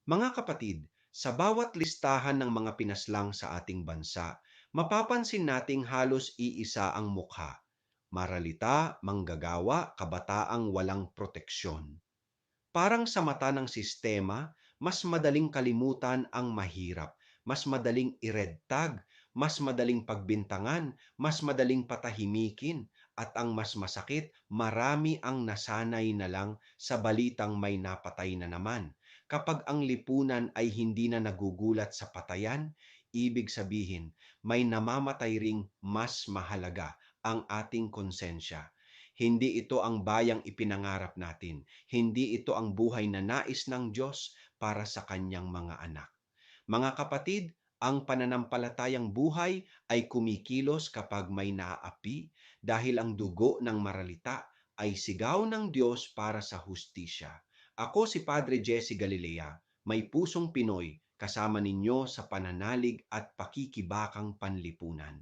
Mga kapatid, sa bawat listahan ng mga pinaslang sa ating bansa, mapapansin nating halos iisa ang mukha. Maralita, manggagawa, kabataang walang proteksyon. Parang sa mata ng sistema, mas madaling kalimutan ang mahirap, mas madaling i-red tag, mas madaling pagbintangan, mas madaling patahimikin, at ang mas masakit, marami ang nasanay na lang sa balitang may napatay na naman. Kapag ang lipunan ay hindi na nagugulat sa patayan, ibig sabihin may namamatay ring mas mahalaga, ang ating konsensya. Hindi ito ang bayang ipinangarap natin. Hindi ito ang buhay na nais ng Diyos para sa kanyang mga anak. Mga kapatid, ang pananampalatayang buhay ay kumikilos kapag may naaapi dahil ang dugo ng maralita ay sigaw ng Diyos para sa hustisya. Ako si Padre Jesse Galilea, may pusong Pinoy, kasama ninyo sa pananalig at pakikibakang panlipunan.